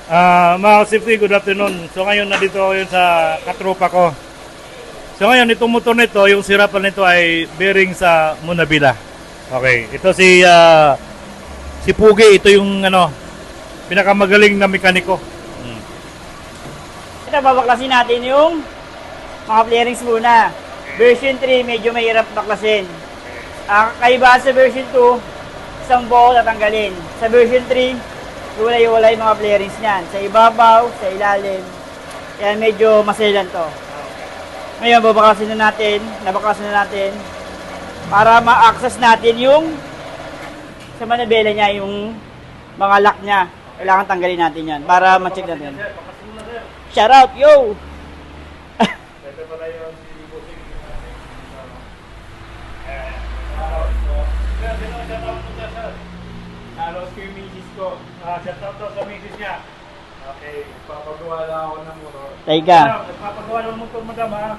Mga safety, good afternoon. So ngayon nandito ako yun sa katropa ko. So ngayon itong motor nito, yung sirapan nito ay bearing sa Munabila. Okay, ito si Pugi, ito yung pinakamagaling na mekaniko. Ito, babaklasin natin yung mga flarings muna. Version 3, medyo mahirap baklasin. Kaiba sa version 2, isang buo tatanggalin. Sa version 3, iwalay-iwalay mga flarings niyan. Sa ibabaw, sa ilalim. Kaya medyo maselan to. Ngayon, babaklasin na natin para ma-access natin yung sa manabela niya, yung mga lock niya. Kailangan tanggalin natin yan para ma-check natin. Shout out, yo! Shout out to sa misis niya. Okay, papagawa lang ako ng motor. Teka. Papagawa ng motor, madam, ha?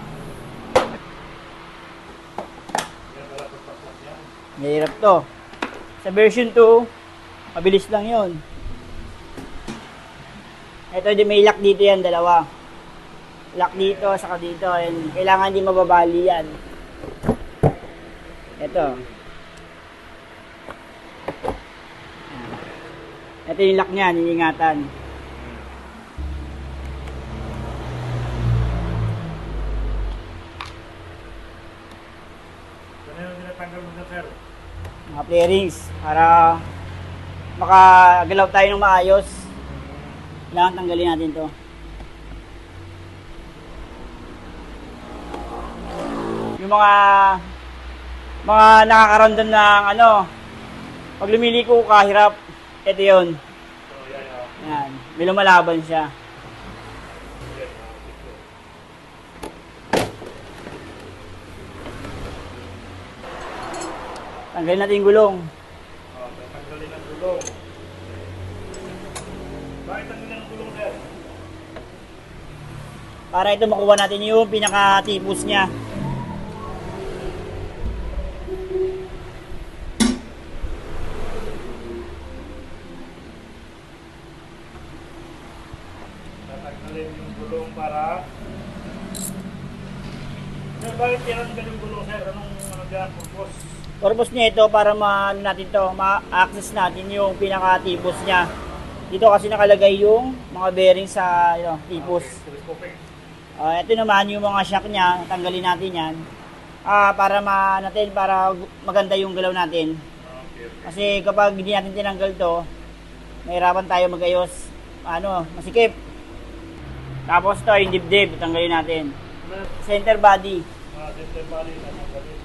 Mahirap to. Sa version 2, mabilis lang yon. Ito, may lock dito yan, dalawa. Lock dito, saka dito. And kailangan di mababali yan. Ito. Ito yung lock niya, niingatan. Ano yung tinatanggal mo na, sir? Mga flarings para makagalaw tayo ng maayos. Kailangan tanggalin natin to. Yung mga nakakaramdam ng pag lumiliko ka, hirap. Ito yun. Yan. May lumalaban siya. Tanggalin natin yung gulong. Tanggalin ang gulong. Bakit tanggalin ang gulong, sir? Para ito makuha natin yung pinaka-tipos niya. Tatanggalin yung gulong para... Sir, bakit tinanggal yung gulong, sir? Anong dyan, purpose? Purpose niya ito para ma-access natin yung pinaka-tipos niya. Dito kasi nakalagay yung mga bearing sa tipos. Ito naman yung mga shock niya, tanggalin natin yan. Para para maganda yung galaw natin. Kasi kapag hindi natin tinanggal to, mahirapan tayo magayos. Masikip. Tapos to, yung dibdib, tanggalin natin. Center body. Center body, tanggalin.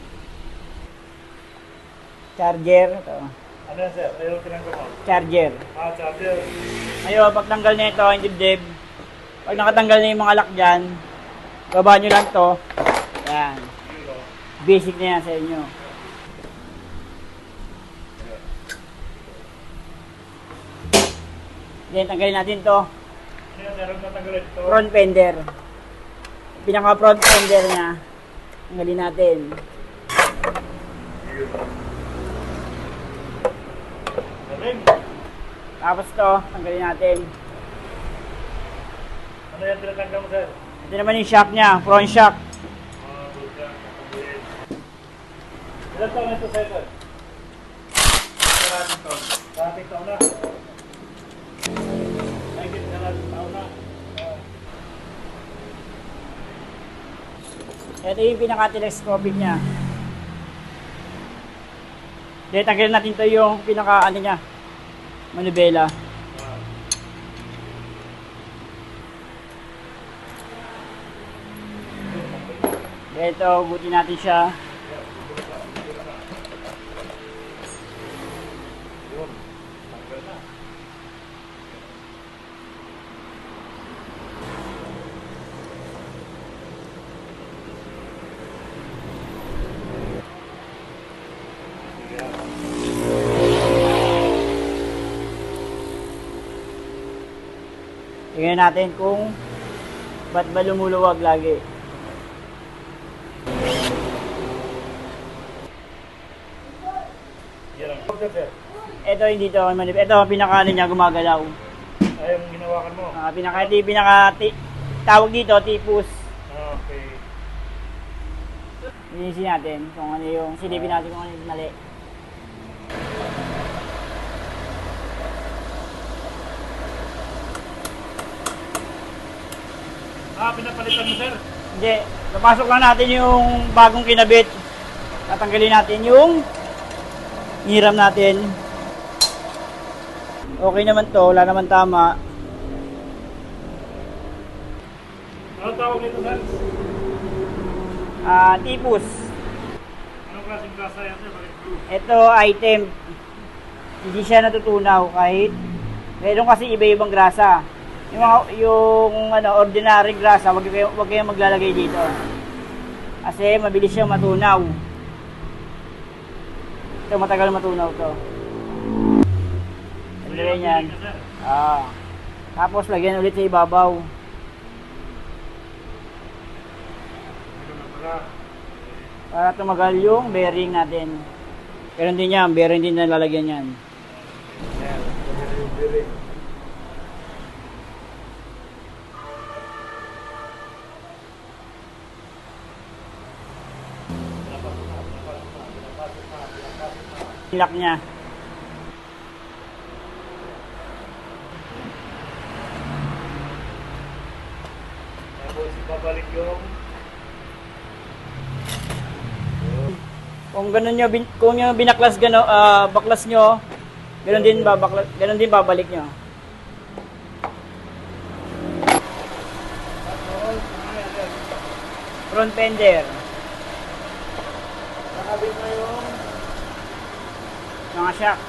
Charger. Ito. Ano yan, sir? Ayaw tinanggal mo? Charger. Charger. Ngayon, pag tanggal na ito, yung dibdib, pag nakatanggal na yung mga lock dyan, baba nyo lang to. Yan. Basic na yan sa inyo. Then, tanggalin natin to. Ano yan, sir? Ang natanggalin ito? Front fender. Pinaka front fender niya. Tanggalin natin. Tapos to, tanggalin natin. Ano yan tinatanggal mo, sir? Ito naman yung shock niya, front shock. Good ka. Ilan taon na ito, sir? Karating taon. Karating taon na. Karating taon na. Ito yung pinaka-telescopic niya. Then, tanggalin natin to yung pinaka niya, manubela. Ito, buti natin siya. Tingnan natin kung ba't ba lumuluwag lagi. Yan ang sir. Ito hindi to manip. Ito pinaka niya gumagalaw. Ay, yung ginawa hawakan mo. Tawag dito, tipus. Okay. Linisin natin kung ano yung, silipin natin kung ano yung mali. Pinapalitan mo, sir? Hindi, napasok lang natin yung bagong kinabit. Tatanggalin natin yung hiram natin. Okay naman to, wala naman tama. Anong tawag nito, sir? Tipus. Anong klaseng grasa yan, sir? Bakit blue? Ito item. Hindi siya natutunaw kahit meron kasi iba-ibang grasa. Yung ordinary grasa, wag kayong maglalagay dito. Kasi mabilis siyang matunaw. Ito matagal matunaw to. Lagyan yan. Tapos lagyan ulit sa ibabaw. Para tumagal yung bearing natin. Pero din yan, bearing din na lalagyan yan. Lock niya. Tapos babalik yung... Kung ganun nyo, kung yung binaklas baklas nyo, ganun din babalik nyo. Front fender. Nakabit na yung mga shock.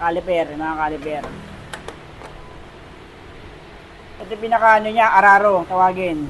Caliper, mga caliper. Ito pinaka niya, araro, tawagin.